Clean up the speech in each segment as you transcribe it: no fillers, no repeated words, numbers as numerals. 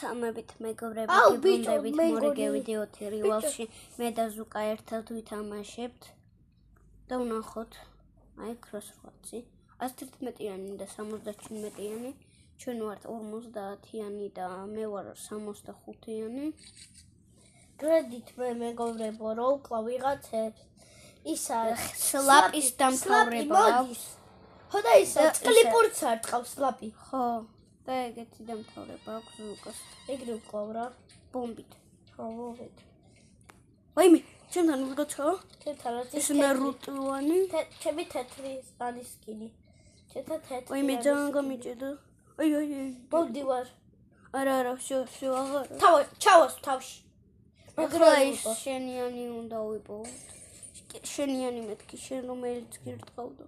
მოგესალმებით მეგობრები, გიბრუნდებით მორიგე ვიდეოთი რივალში. მე და ზუკა ერთად ვითამაშებთ და ვნახოთ აი crossroads-ი 111-იანი და 77-იანი. ჩვენ ვართ 50-იანი და მე ვარ 65-იანი. გრედით მე მეგობრებო, რო უკლა ვიღაცებს ისა სლაპის დამთავრება აქვს. ხო და ისა წყლიპურც არ ტყავს სლაპი. ხო. და ეგეთი დამთავრება აქვს ზუკას. ეგრე ვკლავ რა. ბომბით. ხო, მოვეთ. ვაიმე, ჩემთან ვიღაცაა? ჩემთან რაც ეს ნარუტოვანი. ჩემი თეთრი ზანის სკინი. ჩემთან თეთრი. ვაიმე, ძალიან გამიჭედა. აი. მოვდივარ. არა, всё, აღარ. ჩავას თავში. ახლა ის შენიანი უნდა ვიპოვოთ. შენიანი მეთქი, შენ რომელიც გირტყავდა.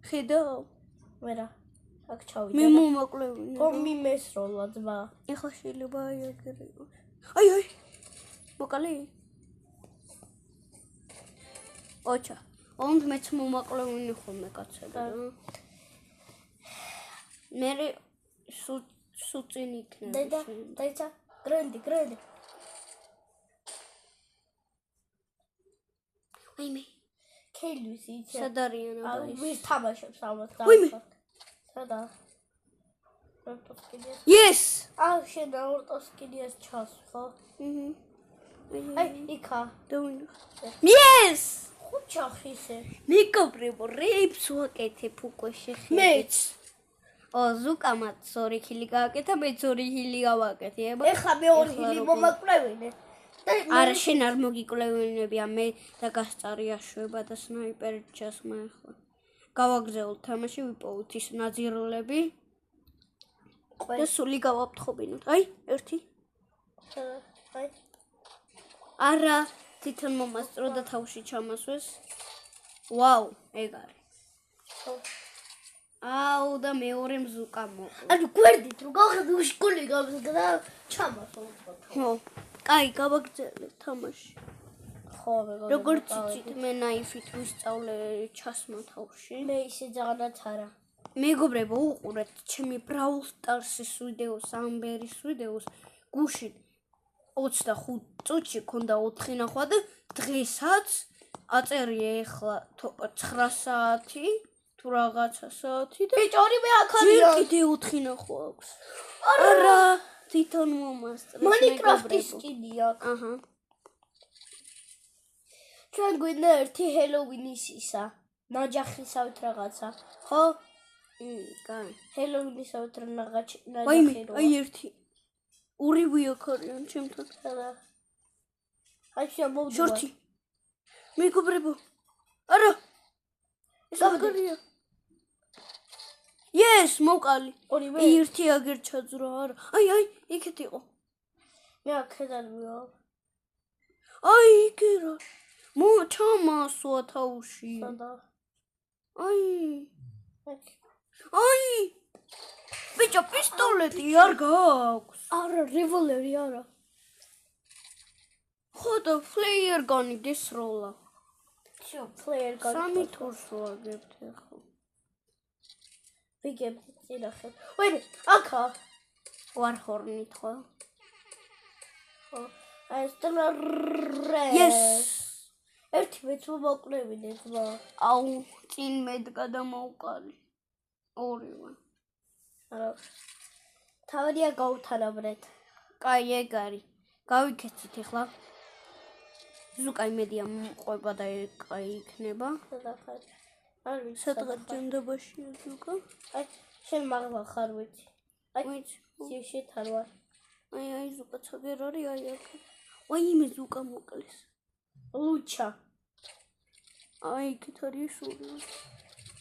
ხედავ? ვერა. აქ ჩავიდა. მე მომაკლევინე. ბომბი მესროლა ძმა. ეხლა შეიძლება აი აგერ იყოს. აი. მოკალი. ოჩა. ond მეც მომაკლევინე ხოლმე კაცები. მე სუწინი იქნება. დაიცა, გრენდი. ვაიმე. ქეილვის იცი. სად არიან აბა ის? ვინ თამაშობს ამას და სადა? როტოსკინიას. Yes! შენ როტოსკინიას ჩას, ხო? აი, იქა. Yes! ხუჩახისე. მეგობრებო, რეიფს ვაკეთებ უკვე შეხი. მეც. ზუკამაც 2 ხილი გააკეთა, მეც 2 ხილი გავაკეთე. ეხლა მე 2 ხილი მომაკლევინე. არა, შენ არ მოგიკლევინებია, მე და გასწარი აშვება და სნაიპერი ჩასმა ახლა. გავაგზავნოთ თამაში, ვიპოვოთ ის ნაძირულები. და სული გავაფრთხობინოთ. აი, 1. აი. არა, თვითონ მომასწრო და თავში ჩამასვეს. ვაუ, ეგ არის. აუ და მეორე მზუკა მოყვა. ანუ გვერდით რო გავხედე უშკული გავხდა ჩამასვო. ხო. კაი, გავაგზავნეთ თამაში. ხო, მეგობრებო. როგორც იცით, მე ნაიფით ვისწავლე ჩასმა თავში. მე ისე ძაღლაც არა. მეგობრებო, უყურეთ ჩემი Brawl Stars-ის ვიდეოს, ამბერის ვიდეოს. გუშინ 25 წუთში ქონდა 4 ნახვა და დღესაც აწერია ეხლა 9 საათი, თუ რაღაცა საათი და ბიჭორი მე აქ არიან. კიდე 4 ნახვა აქვს. არა, თვითონ მომასწრეს. Minecraft-ის სკინი აქვს. აჰა. ჩვენ გვინდა ერთი ჰელოვინის ისა. ნაჯახისავით რაღაცა. ხო? კაი. ჰელოვინისავით ნაჯახი. ვაიმე, აი 1. ორივე აქ არიან ჩემთან. აი შემოვიდა. შორტი. მეგობრებო. არა. ეს აგარია. Yes, მოკალი. ორივე. 1 აგერ ჩაძრა არა. აი, იქეთ იყო. მე აქედან ვიყავ. აი, იქერა. ჩამასვა თავში. სადა? აი. ბიჭო, პისტოლეტი არ გაქვს. არა, რევოლვერი არა. ხო და ფლეიერ განი დისროლა. всё, ფლეიერ განი. სამი თურს ვაგებთ ახლა. ვიგებთ წინახეთ. ვაიმე, აქა. ვარჰორნით ხო? ხო. აი სტლრე. Yes. ერთი მეც მომაკლევინე ძმა. აუ, წინ მედგა და მოვყალი. ორივე. არა. თავადია გავუთანაბრეთ. კაი, ეგ არის. გავიქეცით ახლა. ზუკა იმედია მოყვება და კაი იქნება. სადახარ. არ ვიცი. სადღაც ჯანდაბაშია ზუკა. აი, შენ მაგმა ხარ ვიცი. აი, ვიცი. სიუჟეტ არ ვარ. აი, ზუკა ცაგერ არის, აი აქ. ვაიმე ზუკა მოკლეს. ლუჩა. აი, იქით არის სული.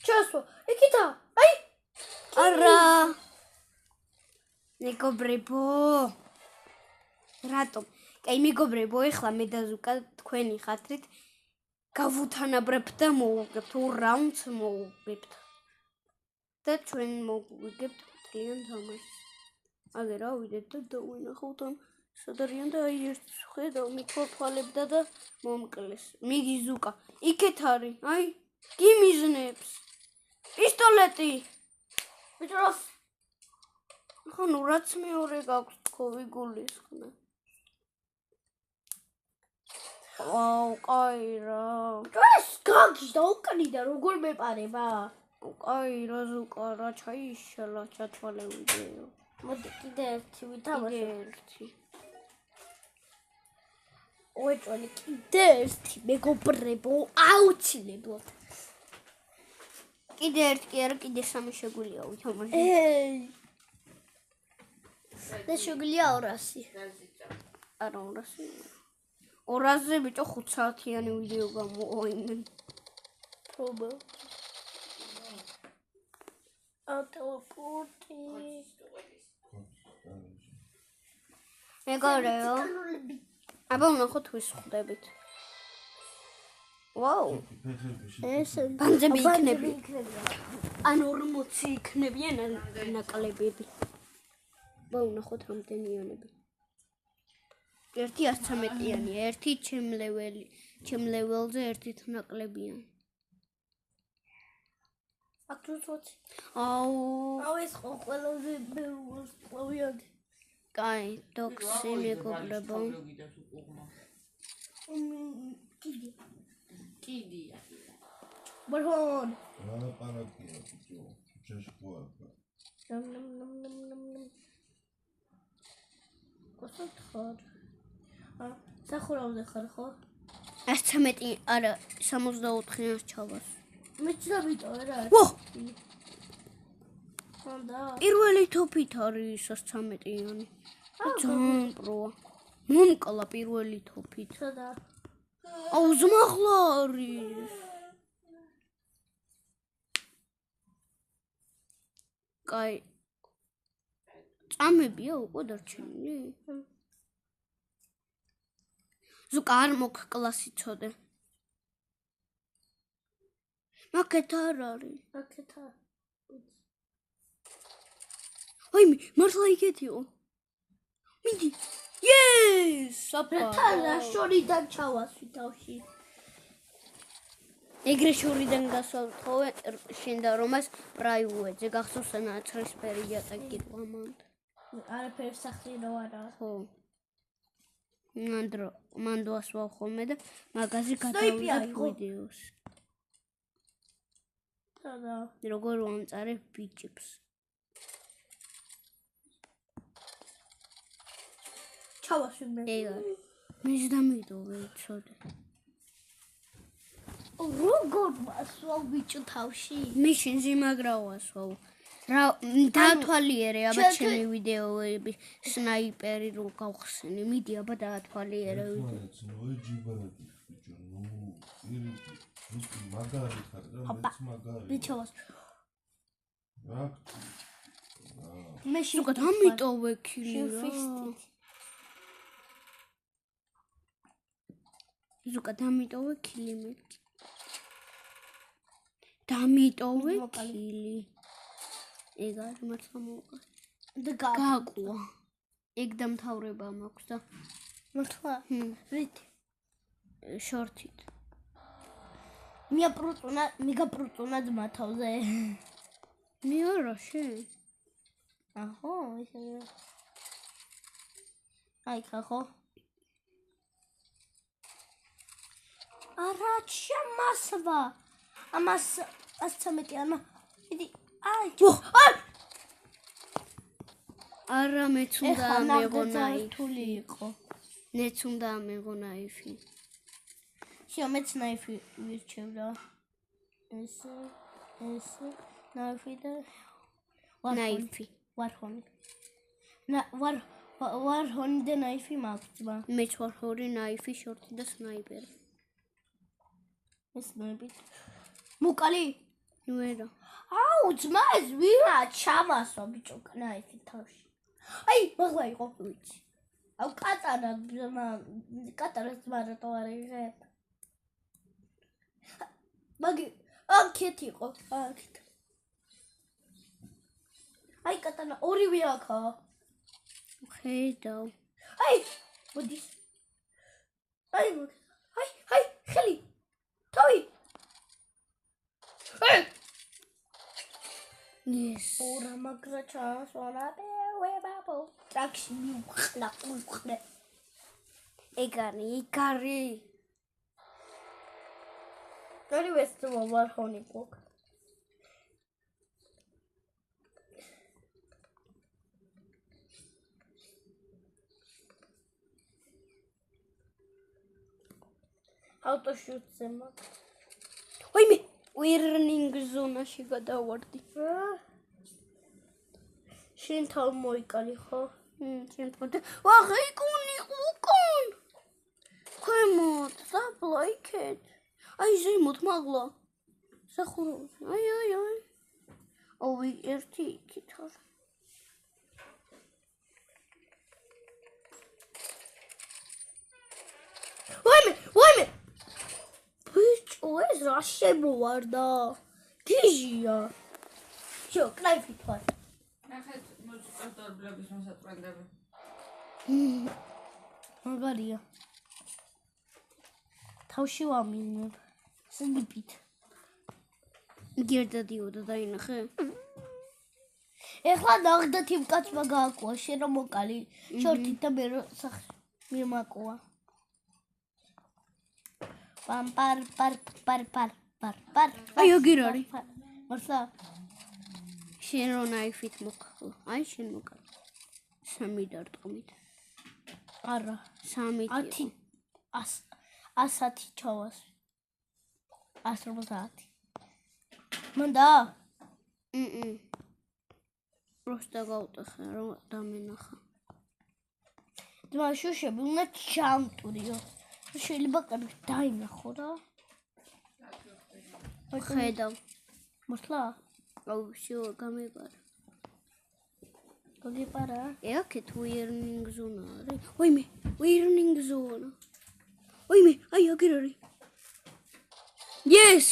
ჩასვა. იქითა. აი. არა. მეგობრებო. რატომ? კაი, მეგობრებო, ეხლა მე და ზუკა თქვენი ხათრით გავუთანაბრებთ და მოვუგებთ 2 რაუნდს მოვუგებთ. და ჩვენ მოვუგებთ მთლიან თამაშს. აგერ ავიდეთ და დავინახავთ ამ სადარიან და აი ერთ ხედავ მიქორთვალებდა და მომკლეს. მიგი ზუკა, იქეთ არის. აი, გიმიზნებს. პისტოლეტი. ბიჭო, ხო, ნუ რაც მეორე გაქვს. ხო ვიგულისხმე. აუ, კაი რა. ეს გაგის და უკნიდან როგორ მეპარება? კაი რა ზუკა რა ჩაიშალა ჩათვალე ვიდეო. მოდი კიდე ერთი ვითამაშო. ერთი. ოეჭველი კიდე ერთი მეგობრებო, აუცილებლად. კიდე ერთი კი არა, კიდე სამი შეგვიძლია ვითამაშო. და შეგვიძლია 200. არა 200. 200-ზე ბიჭო 5 საათიანი ვიდეო გამოაიმენ. თობა. ატელეპორტი. მეგარეო. აბა ვნახოთ ვის ხვდებით. ვაუ. ეს ბანძები იქნება. ან 40 იქნებიან ნაკლებები. ვნახოთ რამდენიანები. ერთი 113-იანი, ერთი ჩემ ლეველზე ერთით ნაკლებიანი. აქ რუსოთი. აუ, ეს ყველაზე ბევრი. კაი, დოქსი მეგობრებო. კიდია. ბორჰონ. ლაპარაკია ბიჭო, ჩაში ხო არ ხარ? გასულ ხარ. სახურავზე ხარ ხო? 113 არა 64-იანს ჩავას. მეცდავიტო რა. ვო! ხანდა. პირველი თოფით არის 113-იანი. ძალიან პროა. მომკლა პირველი თოფით. სადა. აუ ზმახლა არის. კაი. წამებია უკვე დარჩენილი? ზუკა არ მოგ კლასიცოდე. მაგეთ არ არის. აკეთა. აი მართლა იგეთიო. მიდი. Yes! აპა. რა შორიდან ჩავასვი თავში. ეგრე შორიდან გასვალთხოვე შენდა რომას პრაივუეზე გახსოვს ნაცრისფერი იატაკი ამან. არაფერი სახირო არა. ხო. მან დავასვავ ხოლმე და მაგაზი გადავიდა ვიდეოს. სადა. როგორ ვამწარე ბიჭებს. ჩავასვი მე. ეგა. მეც დამიდოვე იცოდე. როგორ მასვავ ბიჭო თავში? მე შენზე მაგრა ვასვავ. რა დაათვალიერე აბა ჩემი ვიდეოები სნაიპერი რო გავხსენი. მიდი აბა დაათვალიერე ვიდეო. ნოე ჯიბარადი ბიჭო, ნუ მაგარი ხარ და მეც მაგარი. ბიჭოს. რა? მე ზოგადად ამიტოვე ქილი რა. ზოგადად ამიტოვე ქილი მე. დამიტოვე ქილი. ეგა მართლა მოყვა. და გააკვა. ეგ დამთავრება მაქვს და მართლა? რით? შორტით. მიგაპრუტუნა ძმა თავზე. მე არა შენ. აჰო, ისე. აი ხახო. არა ჩამასვა. ამას 113-იანმა. იდი. აი. არა მეც უნდა ამეღო ნაიფი იყო. მეც უნდა ამეღო ნაიფი. შენ მეც ნაიფი ვირჩევდა. ეს ნაიფი და ნაიფი. ვარჰონი. ვარჰონი და ნაიფი მაქვს ძმა. მეც ვარჰონი, ნაიფი, შორტი და სნაიპერი. ეს ნაიფი. მოკალი? ნუერა. აუ ძმა ეს ვირა ჩამასვა ბიჭო ნაიფი თავში. აი მაგლა იყო ვიცი. აუ კატარა ძმა რატო არ იღე? მაგი აქეთ იყო. აქეთ. აი კატანა ორივე აქაა. ხედავ. აი მოდის. აი ხელი. თავი. Yes. ორა მაგრა ჩასვლა ვებაბო. ტრაქში მივხნე. ეგარი. ორივე სულ ვარხონი გქონდა. ავტოშუტზე მაგ. ვაიმე, ვირნინგ ზონაში გადავარდი. შენ თავ მოიკალი ხო? შენ თქო. ვაღი კუნი უკან. ქვემოთ, დაბლა იქეთ. აი ზემოთ მაგლა. სახურავი. აი. ოვი ერთი იქით არა. ვაიმე. ბიჭო, ეს რა შემოვარდა? გიჟია. შო, კნაიფი თვალ. ნახეთ მუსიკალტორბლების მოსაწყვეტები. მაგარია. თავში ვამინებ. სნიპით. გერდა დიოდა დაინახე. ეხლა ნახდათ იმ კაცმა გააკოა, შენ რომ მოკალი, შორტით და მე რომ მიმაკოა. პარ. აი აგერ არის. მართლა? შენ რო ნაიფით მოკხო. აი შენ მოკალი. 3 დარტყმით. არა. 3 110 ჩავას. 150. მანდა? просто გავტეხე რომ დამენახა. ძმა შუშები უნდა ჩამტურიო. შეიძლება კარგი დაინახო რა. ხედავ. მართლა? აუ შო გამეპარა. გოგიპარა? ეკეთ ვირნინგ ზონა არის. ვაიმე, ვირნინგ ზონა. ვაიმე, აი აგერ არის. yes!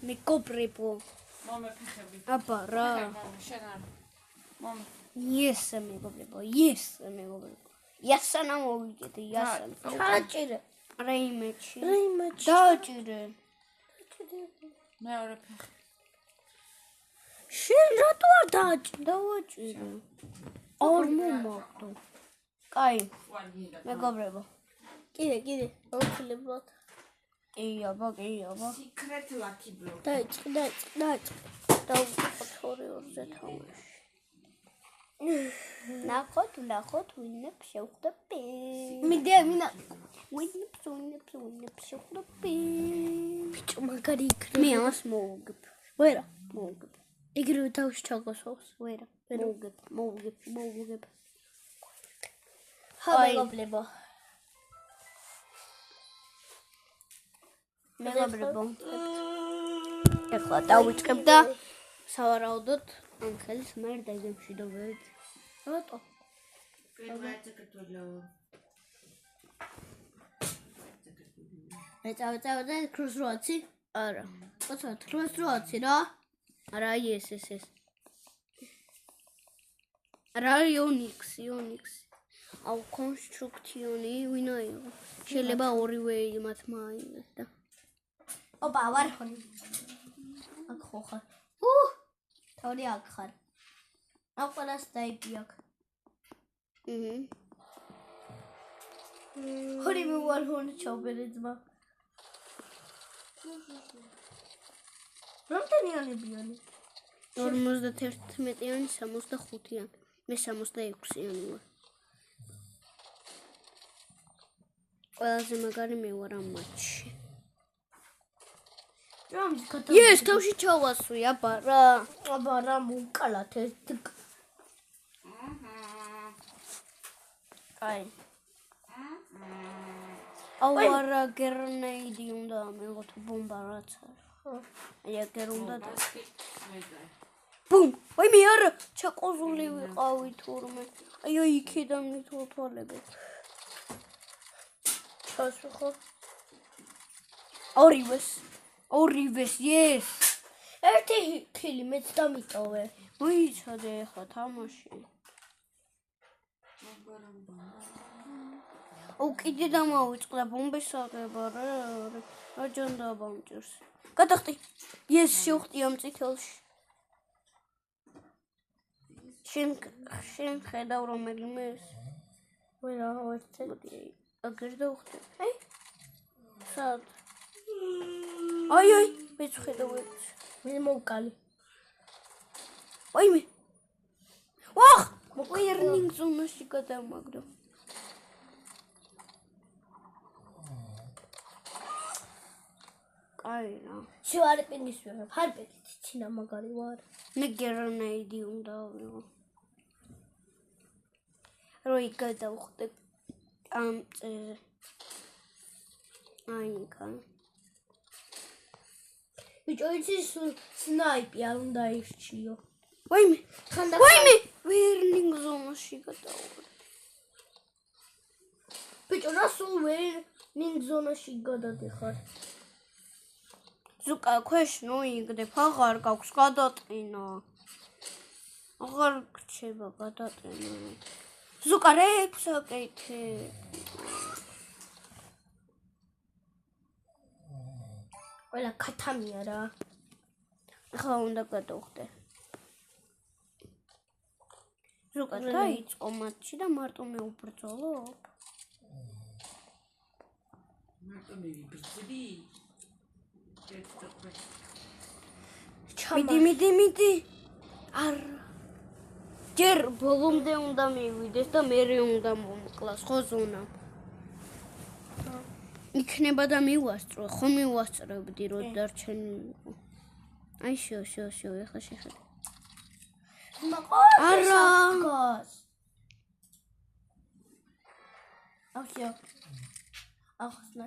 მეკობრებო. მომეფეხები. აბა რა. შენ არ. მომე. yes მეკობრებო. yes მეკობრებო. იასანა მოვიგეთ, იასანა. ჩაჭირე. რეიმეჩი. დაჭირე. მეორე ფეხი. შენ რატო არ დაჭირე? დავაჭირე. არ მომაგდო. კაი, მეგობრებო. კიდე. ოქლებოთ. კი, აბა. Secret lucky block. დაიწყე. დავუწყოთ 2-2-ზე თამაში. ნახოთ, ვინებს შევხვდები. მინა. ვინებს შევხვდები. ბიჭო, მაგარი იქნება. მე ამას მოვუგებ. ვერა. მოვუგებ. იგივე თავში ჩაგოსავს. ვერა. მოვუგებ. მეგობრებო. ეხლა დავიწყებ და სავარაუდოდ ანხელის მერ დაგემშვიდობებით. რატო? მე წავეწავე კროსროადსი? არა. კაცო, კროსროადსი რა? არა, ეს. რა იონიქსი. აუ კონსტრუქციონი ვინაიო. შეიძლება ორივე იმათ მაინდეს და. ოპა, ვარხონი. აქ ხო ხარ. თავი აქ ხარ. აქ ყველას დაიპი აქ. ხორი მე ვარხონი ჩავბერე ძმა. რამდენიანებიანი? 51-იანი, 65-იანი. მე 66-იანი ვარ. ყველაზე მაგარი მე ვარ ამ მატჩში. yes, თავში ჩავასვი, აბა რა. მოკალათ ეს. აი. აუ არა გერნეიდი უნდა მეგოთ ბომბა რაც არის. აი აგერ უნდა და ბუმ! აი მე არა ჩაყოზული ვიყავი თურმე. აი იქიდან მithვალებე. ჩასვიხო. ორივეს, yes. ერთი ხილი მეც დამიტოვე. მოიცადე ახლა თამაში. კიდე დამავიწყდა ბომბის აღება რა ჯონდა ბამჭერს. გადახტი. yes, შევხტი ამ წითელში. შენ ხედავ რომელიმე ეს ვერა ვერცე აგერ დავხტე აი სად აი მეც ხედავ მე მოვკალი ვაიმე ვახ ვერნინგ ზონაში გადამაგდო აი რა შევარი პინგის ვიღებ ჰარპეტით ცინა მაგარი ვარ მე გერნეიდი უნდა ავიღო როი გადავხტე ამ წერე აი კან ბიჭო იცი სნაიპი არ უნდა ირჩიო ვაიმე ხანდა ვერნინგ ზონაში გადავხტე ბიჭო რა სულ ვერნინგ ზონაში გადადიხარ ზუკა ქვეშ ნოიგდებ აღარ გაქვს გადატყინა აღარ გრჩება გადატყინა ზუკა რექს აკეთე ყველა ქათამია რა ახლა უნდა გადავხტე ზუკა დაიწყო მატჩი და მარტო მე ვბრძოლობ მარტო მე ვიბრძვი მიდი არ ჯერ ბოლომდე უნდა მივიდეს და მერე უნდა მომკლას ხო ზონა იქნება და მივასწრო ხო მივასწრებდი რომ დარჩენი აი შო ეხლა შეხედე არა ახლა ახსნა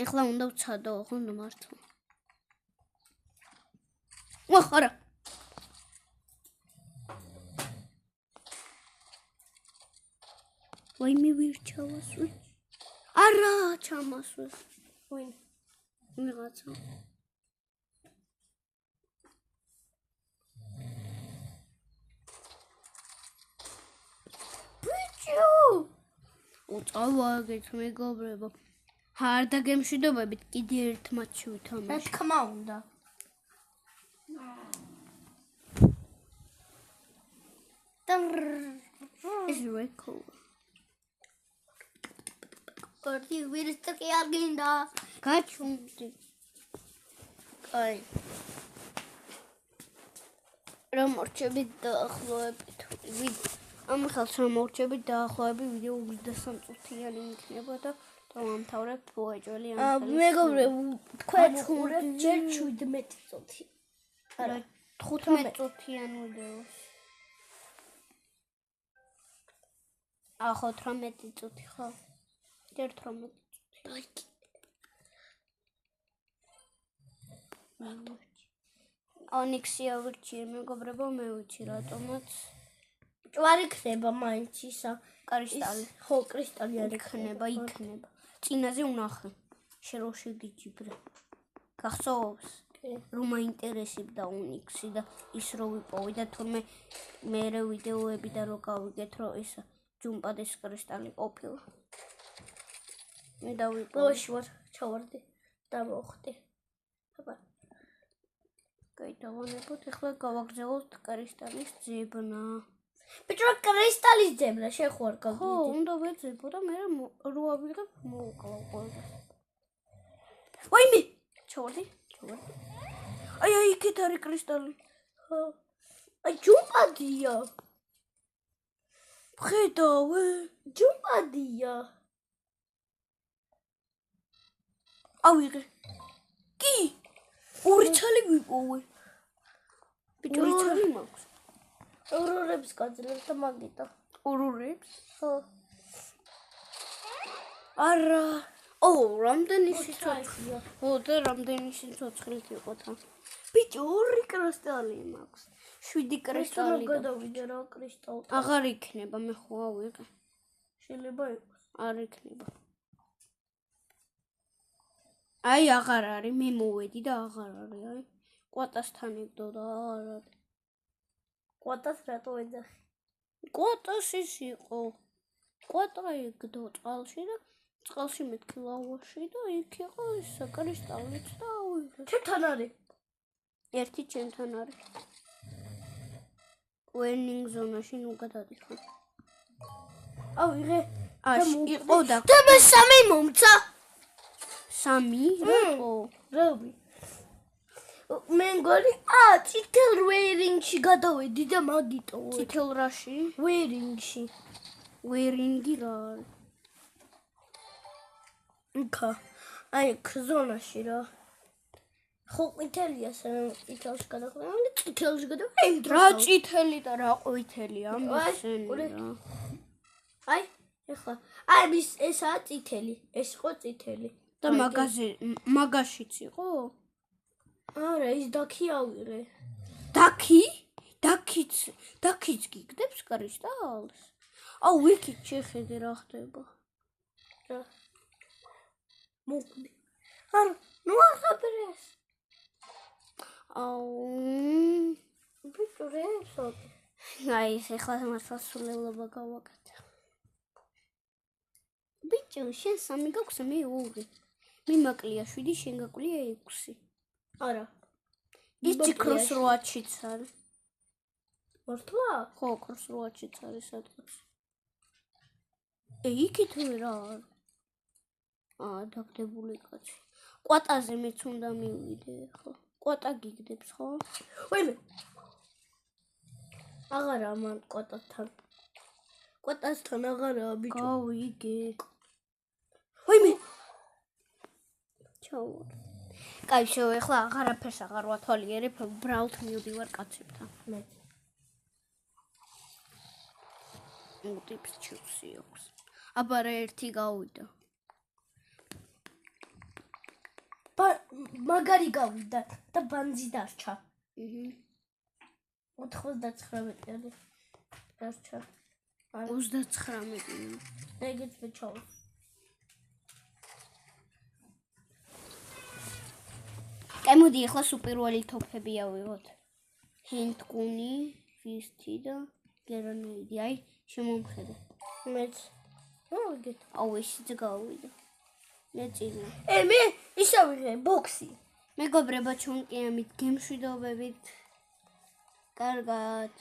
ეხლა უნდა ვცადო ხო მართლა ვახ არა ვაიმე ვირჩავასვი არა ჩამასვი ვინ ვიღაცა ბიჭო უწავაგეთ მეგობრებო არ დაგემშვიდობებით კიდე ერთ მატჩი რა ვითამაშე თქმა უნდა ეს რეკო კორტი ვირსტკი არ გინდა გაჩუმდი აი რომ მორჩებით დაახლოებით ამ ხელს რომ მორჩებით დაახლოებით ვიდეო 23 წუთიანი იქნება და დავამთავრებ პოეჭველი ამ მეგობრებო თქვენ ხურებ ჯერ 17 წუთი არა 15 წუთიან ვიდეოს ახო 18 წუთი ხო ჯერ 18 წუთი ონიქსი ავირჩიე მეგობრებო მე ვიცი რატომაც ჯვარი ხდება მაინც ისა კრისტალი ხო კრისტალი არ იქნება წინაზე უნახე შენ რო შეგიჯიბრე გახსოვს რომ მაინტერესებდა უნიქსი და ის რო ვიპოვე და თურმე მერე ვიდეოები და რო გავიგეთ რომ ის ჯუმპადის კრისტალი ყოფილა მე დავიპოვე ვარ ჩავარდი და მოხდი აბა გაიტოვანებოთ ახლა გავაგრძელოთ კრისტალის ძებნა ბიჭო კრისტალის ძებნა შეხوار ხო გაგიდი უნდა ვეძებო და მე რო ავიღებ მოვუკლავ ყველა ვაიმე ჩავარდი აი იქეთ არის კრისტალი ხო აი ჯუმპადია ხედავე ჯუმპადია ავიღე კი ორი ცალი ვიპოვე ბიჭო ორი ცალი მაქვს ორორებს გაძლევ და მაგიტა ორორებს ხო არა რამდენი სიცოცხლეა ო და რამდენი სიცოცხლით იყო თან ბიჭო ორი კრისტალი მაქვს 7 კრისტალი გადავიდე რა კრისტალს აღარ იქნება მე ხო ავიღე შეიძლება იყოს არ იქნება აი აღარ არის მე მოვედი და აღარ არის აი კვატასთან იგდო და აღარ არის კვატას რატო ეძახი კვატას ის იყო კვატა იგდო წყალში და წყალში მეთქი ლავაში და იქ იყო ის კრისტალიც და ავიღე ჩვენთან არის ერთი ჩემთან არის. Winning zone-ში ნუ გადადიხარ. ავიღე. იყო და და მე 3 მომცა. 3 რატო? რობი. მე მგონი წითელ ვეირინგში გადავედი და მაგიტო. წითელ რაში? ვეირინგში. Wearing-ი რა არის? იქა. აი ზონაში რა. ხო ყვითელია წითელში გადახვედი, წითელში გადავედი. რა წითელი და რა ყვითელია მისენი რა. აი ეხლა აი მის ესაა წითელი, ეს იყო წითელი. და მაგაშიც იყო? არა, ის დაქი ავიღე. დაქი? დაქიც გიგდებს კრისტალს? აუ ვიქით შეხედე რა ხდება. რა. მოკვდი. არა, ნუ ახაბრეს. აუ ბიჭო რესო. აი ეს ეხლა მართლა სულელობა გავაკეთე. ბიჭო შენ 3 გაქვს მე 2. მიმაკლია 7, შენ გაკლია 6. არა. ის ქროს 8-შიც არის. მართლა? ხო, ქროს 8-შიც არის სადღაც. იქით რა არის? დაგდებული კაცი. კვატაზე მეც უნდა მივიდე ხო? კვატა გიგდებს ხო? ვაიმე. აღარა მან კვატასთან. კვატასთან აღარაა ბიჭო. გავიგე. ვაიმე. ჩაუ. კაი, შევ ეხლა აღარაფერს აღარ ვათვალიერებ, ბრალთ მივდივარ კაცებთან. მე. ტიპს ჩუსი აქვს. აბა რა ერთი გავიდა. მაგარი გავიდა და ბანძი დარჩა. 99 დარჩა. 39. ეგეც მეჩავს. კაი, მოდი ახლა სუპერვალი თოფები ავიღოთ. ჰინტკუნი, ვისტი და გერანოიდი. აი, შემომხედე. მეც. მოგეთ. აუ, ისიც გავიდა. მე წინა. მე ისე ვიღე ბოქსი. მეგობრებო, ჩვენ კი ამით გემშვიდობებით. კარგად.